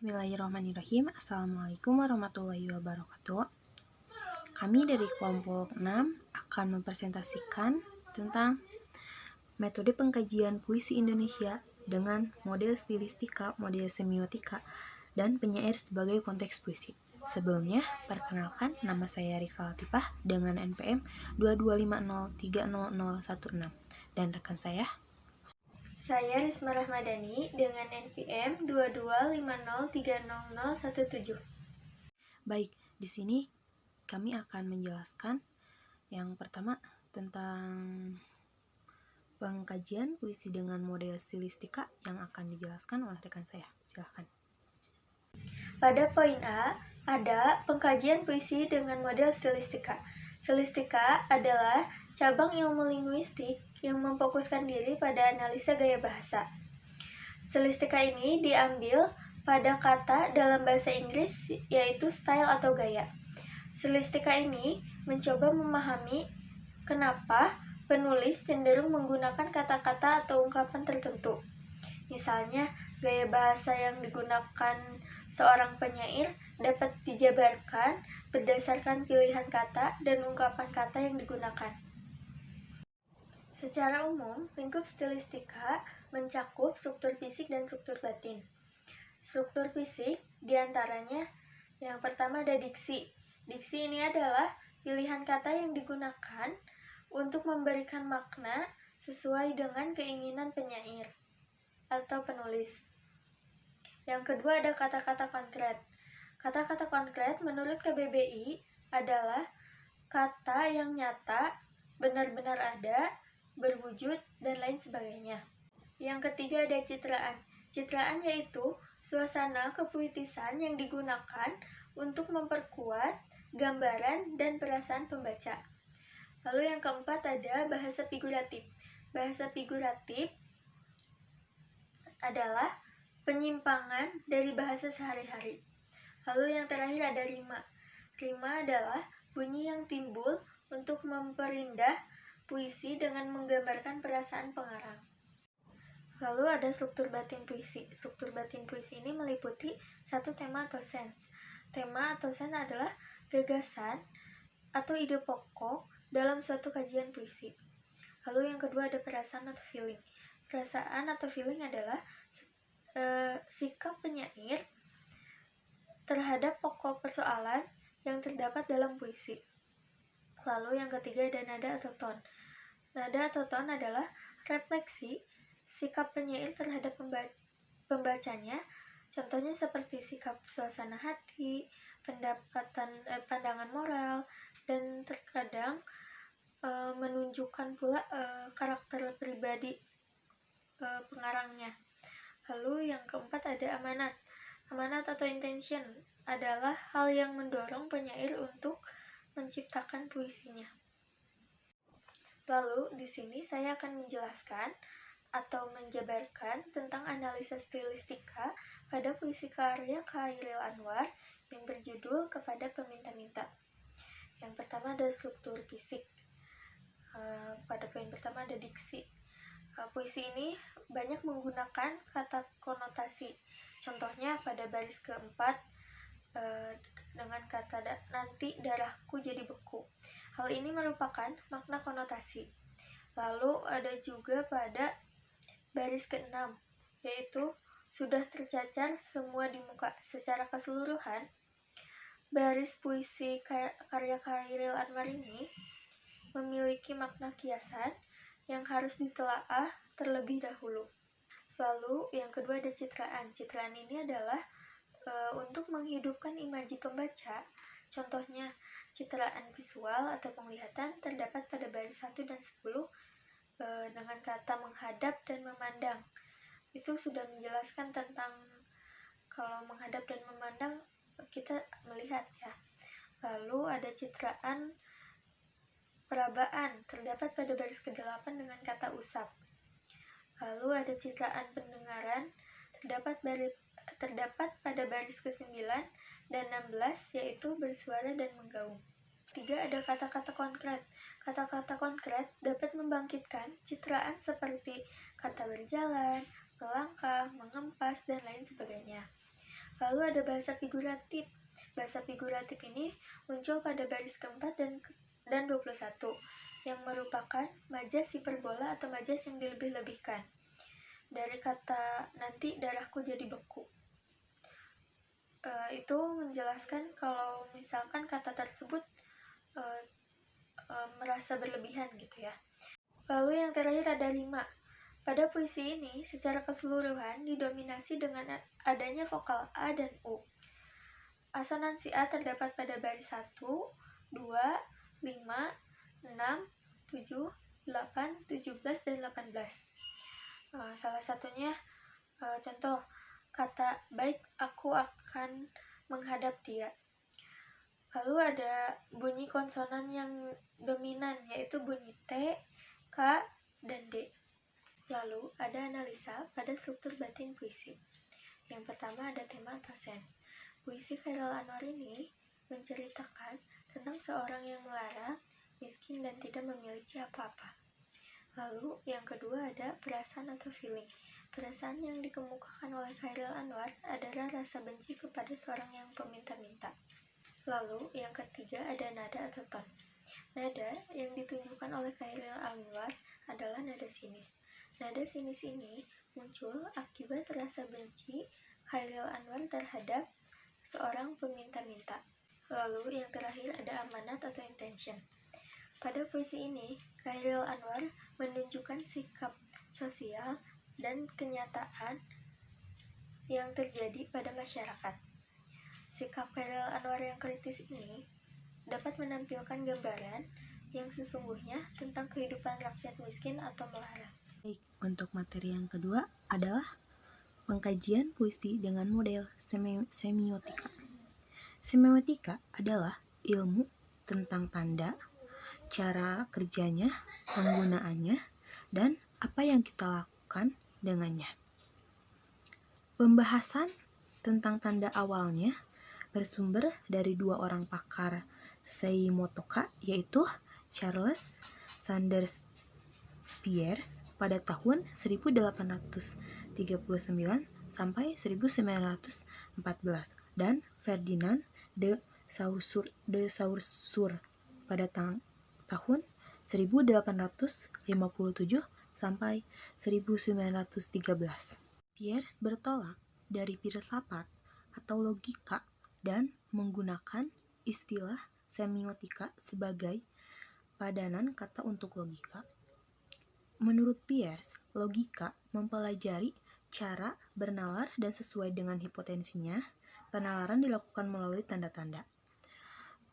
Bismillahirrahmanirrahim. Assalamualaikum warahmatullahi wabarakatuh. Kami dari kelompok 6 akan mempresentasikan tentang metode pengkajian puisi Indonesia dengan model stilistika, model semiotika, dan penyair sebagai konteks puisi. Sebelumnya, perkenalkan, nama saya Riksa Latifah dengan NPM 2250300016 dan rekan saya. Saya Risma Rahmadani dengan NPM 2250300017. Baik, di sini kami akan menjelaskan yang pertama tentang pengkajian puisi dengan model stilistika yang akan dijelaskan oleh rekan saya. Silakan. Pada poin A, ada pengkajian puisi dengan model stilistika. Stilistika adalah cabang ilmu linguistik yang memfokuskan diri pada analisa gaya bahasa. Stilistika ini diambil pada kata dalam bahasa Inggris yaitu style atau gaya. Stilistika ini mencoba memahami kenapa penulis cenderung menggunakan kata-kata atau ungkapan tertentu. Misalnya, gaya bahasa yang digunakan seorang penyair dapat dijabarkan berdasarkan pilihan kata dan ungkapan kata yang digunakan. Secara umum, lingkup stilistika mencakup struktur fisik dan struktur batin. Struktur fisik diantaranya yang pertama ada diksi. Diksi ini adalah pilihan kata yang digunakan untuk memberikan makna sesuai dengan keinginan penyair atau penulis. Yang kedua ada kata-kata konkret. Kata-kata konkret menurut KBBI adalah kata yang nyata, benar-benar ada, berwujud, dan lain sebagainya. Yang ketiga ada citraan. Citraan yaitu suasana kepuitisan yang digunakan untuk memperkuat gambaran dan perasaan pembaca. Lalu yang keempat ada bahasa figuratif. Bahasa figuratif adalah penyimpangan dari bahasa sehari-hari. Lalu yang terakhir ada rima. Rima adalah bunyi yang timbul untuk memperindah puisi dengan menggambarkan perasaan pengarang. Lalu ada struktur batin puisi. Struktur batin puisi ini meliputi satu tema atau sense. Tema atau sense adalah gagasan atau ide pokok dalam suatu kajian puisi. Lalu yang kedua ada perasaan atau feeling. Perasaan atau feeling adalah sikap penyair terhadap pokok persoalan yang terdapat dalam puisi. Lalu yang ketiga ada nada atau ton. Nada atau ton adalah refleksi sikap penyair terhadap pembacanya. Contohnya seperti sikap suasana hati, pandangan moral, dan terkadang menunjukkan pula karakter pribadi pengarangnya. Lalu yang keempat ada amanat. Amanat atau intention adalah hal yang mendorong penyair untuk menciptakan puisinya. Lalu di sini saya akan menjelaskan atau menjabarkan tentang analisa stilistika pada puisi karya Chairil Anwar yang berjudul Kepada Peminta-Minta. Yang pertama ada struktur fisik. Pada poin pertama ada diksi. Puisi ini banyak menggunakan kata konotasi. Contohnya pada baris keempat dengan kata nanti darahku jadi beku. Hal ini merupakan makna konotasi. Lalu ada juga pada baris ke-6, yaitu sudah tercacar semua di muka. Secara keseluruhan, baris puisi karya Chairil Anwar ini memiliki makna kiasan yang harus ditelaah terlebih dahulu. Lalu yang kedua ada citraan. Citraan ini adalah untuk menghidupkan imaji pembaca. Contohnya citraan visual atau penglihatan terdapat pada baris 1 dan 10 dengan kata menghadap dan memandang. Itu sudah menjelaskan tentang kalau menghadap dan memandang kita melihat ya. Lalu ada citraan perabaan terdapat pada baris ke-8 dengan kata usap. Lalu ada citraan pendengaran terdapat pada baris ke-9 dan 16 yaitu bersuara dan menggaung. 3 ada kata-kata konkret. Kata-kata konkret dapat membangkitkan citraan seperti kata berjalan, melangkah, mengempas, dan lain sebagainya. Lalu ada bahasa figuratif. Bahasa figuratif ini muncul pada baris keempat dan 21, yang merupakan majas hiperbola atau majas yang dilebih-lebihkan. Dari kata nanti darahku jadi beku. Itu menjelaskan kalau misalkan kata tersebut merasa berlebihan gitu ya. Lalu yang terakhir ada 5. Pada puisi ini, secara keseluruhan didominasi dengan adanya vokal A dan U. Asonansi A terdapat pada baris 1, 2, 5, 6, 7, 8, 17, dan 18. Salah satunya contoh kata baik aku akan menghadap dia. Lalu ada bunyi konsonan yang dominan, yaitu bunyi T, K, dan D. Lalu ada analisa pada struktur batin puisi. Yang pertama ada tema atau sense. Puisi Chairil Anwar ini menceritakan tentang seorang yang melarat, miskin, dan tidak memiliki apa-apa. Lalu yang kedua ada perasaan atau feeling. Perasaan yang dikemukakan oleh Chairil Anwar adalah rasa benci kepada seorang yang peminta-minta. Lalu yang ketiga ada nada atau ton. Nada yang ditunjukkan oleh Chairil Anwar adalah nada sinis. Nada sinis ini muncul akibat rasa benci Chairil Anwar terhadap seorang peminta-minta. Lalu yang terakhir ada amanat atau intention. Pada puisi ini, Chairil Anwar menunjukkan sikap sosial dan kenyataan yang terjadi pada masyarakat. Sikap Chairil Anwar yang kritis ini dapat menampilkan gambaran yang sesungguhnya tentang kehidupan rakyat miskin atau melarat. Baik, untuk materi yang kedua adalah pengkajian puisi dengan model semiotika. Semiotika adalah ilmu tentang tanda, cara kerjanya, penggunaannya, dan apa yang kita lakukan dengannya. Pembahasan tentang tanda awalnya bersumber dari 2 orang pakar semiotika, yaitu Charles Sanders Peirce pada tahun 1839 sampai 1914 dan Ferdinand de Saussure pada tahun 1857 sampai 1913. Peirce bertolak dari filsafat atau logika dan menggunakan istilah semiotika sebagai padanan kata untuk logika. Menurut Peirce, logika mempelajari cara bernalar dan sesuai dengan hipotensinya, penalaran dilakukan melalui tanda-tanda.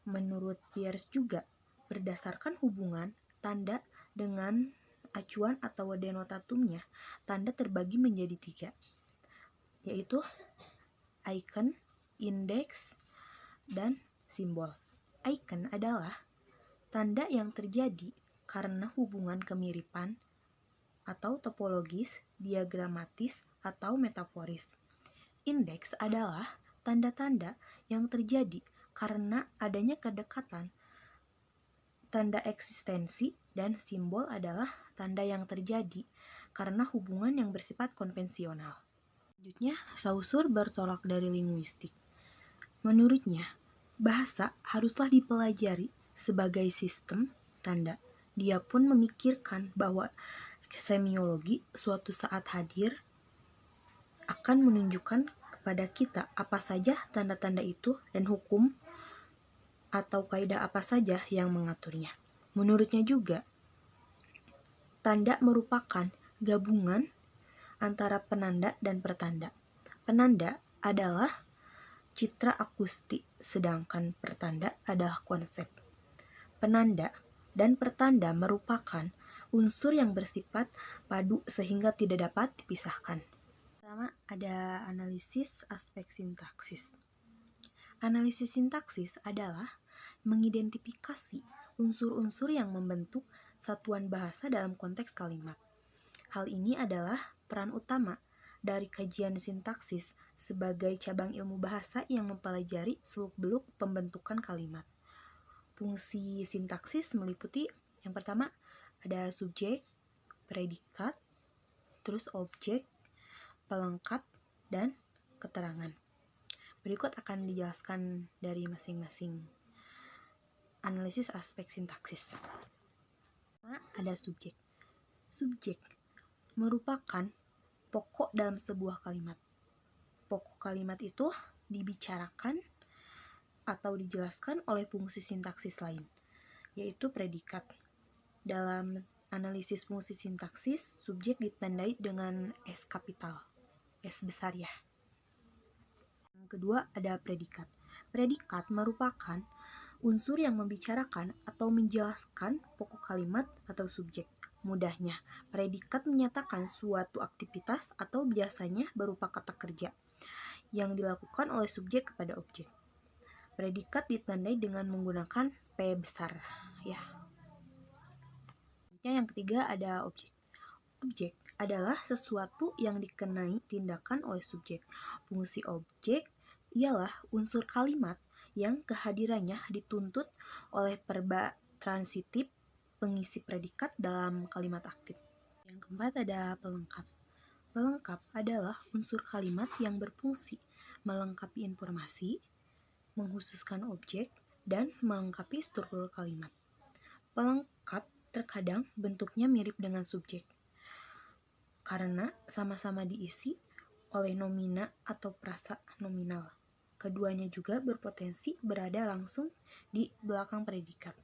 Menurut Peirce juga, berdasarkan hubungan tanda dengan acuan atau denotatumnya, tanda terbagi menjadi 3, yaitu icon, indeks, dan simbol. Icon adalah tanda yang terjadi karena hubungan kemiripan atau topologis, diagramatis, atau metaforis. Indeks adalah tanda-tanda yang terjadi karena adanya kedekatan. Tanda eksistensi dan simbol adalah tanda yang terjadi karena hubungan yang bersifat konvensional. Selanjutnya, Saussure bertolak dari linguistik. Menurutnya, bahasa haruslah dipelajari sebagai sistem tanda. Dia pun memikirkan bahwa semiologi suatu saat hadir akan menunjukkan kepada kita apa saja tanda-tanda itu dan hukum atau kaidah apa saja yang mengaturnya. Menurutnya juga, tanda merupakan gabungan antara penanda dan pertanda. Penanda adalah citra akustik, sedangkan pertanda adalah konsep. Penanda dan pertanda merupakan unsur yang bersifat padu sehingga tidak dapat dipisahkan. Pertama, ada analisis aspek sintaksis. Analisis sintaksis adalah mengidentifikasi unsur-unsur yang membentuk satuan bahasa dalam konteks kalimat. Hal ini adalah peran utama dari kajian sintaksis sebagai cabang ilmu bahasa yang mempelajari seluk-beluk pembentukan kalimat. Fungsi sintaksis meliputi yang pertama ada subjek, predikat, terus objek, pelengkap, dan keterangan. Berikut akan dijelaskan dari masing-masing analisis aspek sintaksis. Ada subjek. Subjek merupakan pokok dalam sebuah kalimat. Pokok kalimat itu dibicarakan atau dijelaskan oleh fungsi sintaksis lain, yaitu predikat. Dalam analisis fungsi sintaksis, subjek ditandai dengan S kapital, S besar ya. Yang kedua ada predikat. Predikat merupakan unsur yang membicarakan atau menjelaskan pokok kalimat atau subjek. Mudahnya, predikat menyatakan suatu aktivitas atau biasanya berupa kata kerja yang dilakukan oleh subjek kepada objek. Predikat ditandai dengan menggunakan P besar ya. Yang ketiga ada objek. Objek adalah sesuatu yang dikenai tindakan oleh subjek. Fungsi objek ialah unsur kalimat yang kehadirannya dituntut oleh verba transitif pengisi predikat dalam kalimat aktif. Yang keempat ada pelengkap. Pelengkap adalah unsur kalimat yang berfungsi melengkapi informasi, mengkhususkan objek, dan melengkapi struktur kalimat. Pelengkap terkadang bentuknya mirip dengan subjek, karena sama-sama diisi oleh nomina atau prasa nominal. Keduanya juga berpotensi berada langsung di belakang predikat.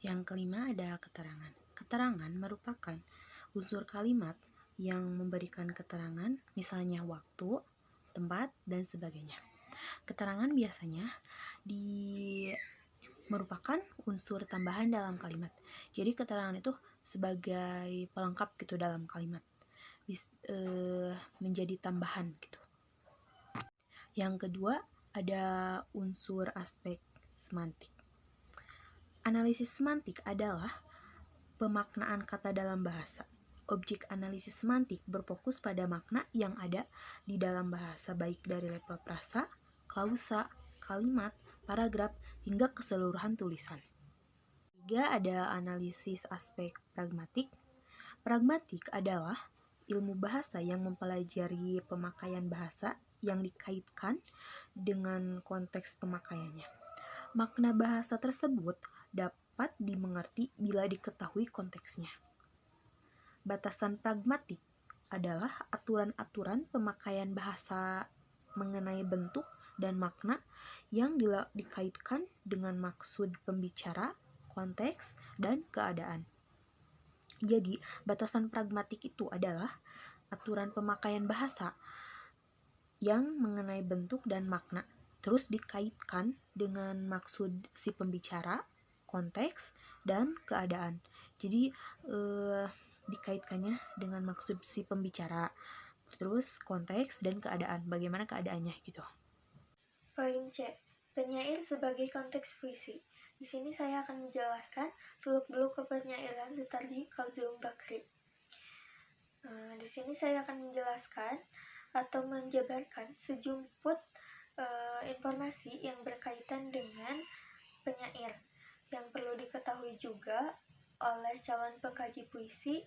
Yang kelima ada keterangan. Keterangan merupakan unsur kalimat yang memberikan keterangan, misalnya waktu, tempat, dan sebagainya. Keterangan biasanya merupakan unsur tambahan dalam kalimat. Jadi keterangan itu sebagai pelengkap gitu dalam kalimat, menjadi tambahan gitu. Yang kedua ada unsur aspek semantik. Analisis semantik adalah pemaknaan kata dalam bahasa. Objek analisis semantik berfokus pada makna yang ada di dalam bahasa, baik dari level prasa, klausa, kalimat, paragraf, hingga keseluruhan tulisan. Ketiga ada analisis aspek pragmatik. Pragmatik adalah ilmu bahasa yang mempelajari pemakaian bahasa yang dikaitkan dengan konteks pemakaiannya. Makna bahasa tersebut dapat dimengerti bila diketahui konteksnya. Batasan pragmatik adalah aturan-aturan pemakaian bahasa mengenai bentuk dan makna yang dikaitkan dengan maksud pembicara, konteks, dan keadaan. Jadi, batasan pragmatik itu adalah aturan pemakaian bahasa yang mengenai bentuk dan makna, terus dikaitkan dengan maksud si pembicara, konteks, dan keadaan. Jadi dikaitkannya dengan maksud si pembicara, terus konteks dan keadaan, bagaimana keadaannya gitu. Poin C. Penyair sebagai konteks puisi. Di sini saya akan menjelaskan seluk-beluk kepenyairan Sutarji Kazum Bakri. Di sini saya akan menjelaskan atau menjabarkan sejumput informasi yang berkaitan dengan penyair. Yang perlu diketahui juga oleh calon pengkaji puisi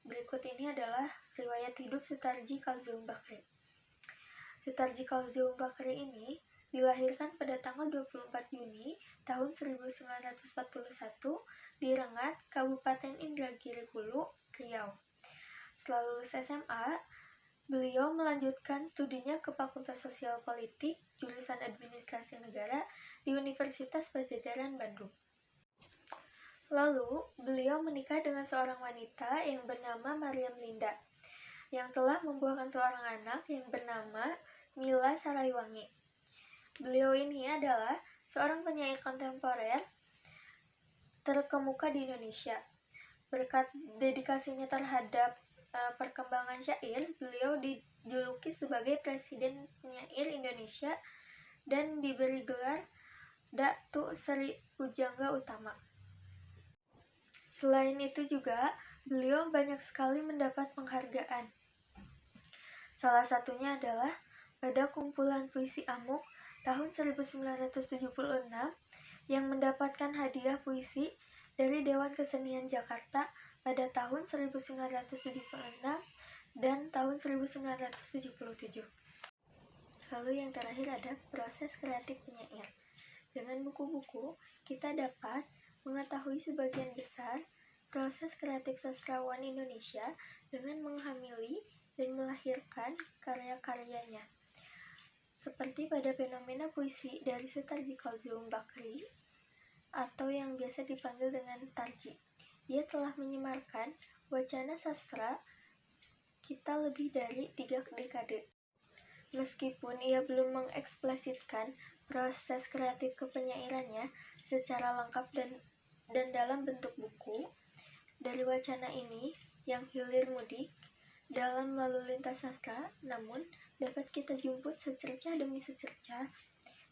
berikut ini adalah riwayat hidup Sutarji Kazum Bakri. Sutarji Kazum Bakri ini dilahirkan pada tanggal 24 Juni tahun 1941 di Rengat, Kabupaten Indragiri Hulu, Riau. Setelah lulus SMA, beliau melanjutkan studinya ke Fakultas Sosial Politik, jurusan Administrasi Negara di Universitas Padjadjaran Bandung. Lalu, beliau menikah dengan seorang wanita yang bernama Mariam Linda, yang telah membuahkan seorang anak yang bernama Mila Saraiwangi. Beliau ini adalah seorang penyair kontemporer terkemuka di Indonesia. Berkat dedikasinya terhadap perkembangan syair, beliau dijuluki sebagai Presiden Penyair Indonesia dan diberi gelar Datu Sri Pujangga Utama. Selain itu juga, beliau banyak sekali mendapat penghargaan. Salah satunya adalah pada kumpulan puisi Amuk tahun 1976 yang mendapatkan hadiah puisi dari Dewan Kesenian Jakarta pada tahun 1976 dan tahun 1977. Lalu yang terakhir ada proses kreatif penyair. Dengan buku-buku, kita dapat mengetahui sebagian besar proses kreatif sastrawan Indonesia dengan menghamili dan melahirkan karya-karyanya. Seperti pada fenomena puisi dari Sutarji Kazum Bakri, atau yang biasa dipanggil dengan Tarji. Ia telah menyemarkan wacana sastra kita lebih dari 3 dekade. Meskipun ia belum mengeksplisitkan proses kreatif kepenyairannya secara lengkap dan dalam bentuk buku, dari wacana ini yang hilir mudik dalam lalu lintas sastra, namun dapat kita jemput secercah demi secercah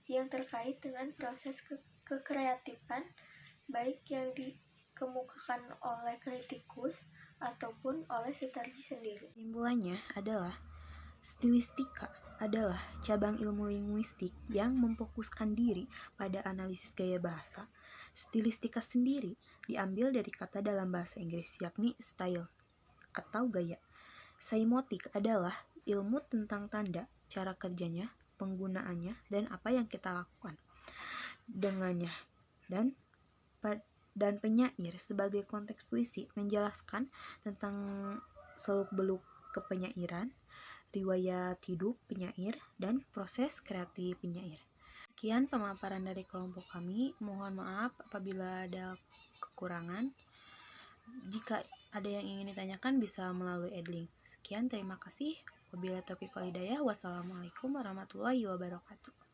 yang terkait dengan proses kekreatifan, baik yang dikemukakan oleh kritikus ataupun oleh Sutarji sendiri. Kesimpulannya adalah stilistika adalah cabang ilmu linguistik yang memfokuskan diri pada analisis gaya bahasa. Stilistika sendiri diambil dari kata dalam bahasa Inggris yakni style atau gaya. Saimotik adalah ilmu tentang tanda, cara kerjanya, penggunaannya, dan apa yang kita lakukan dengannya. Dan penyair sebagai konteks puisi menjelaskan tentang seluk-beluk kepenyairan, riwayat hidup penyair, dan proses kreatif penyair. Sekian pemaparan dari kelompok kami. Mohon maaf apabila ada kekurangan. Jika ada yang ingin ditanyakan bisa melalui adlink. Sekian, terima kasih. Wabillahi taufiq wal hidayah. Wassalamualaikum warahmatullahi wabarakatuh.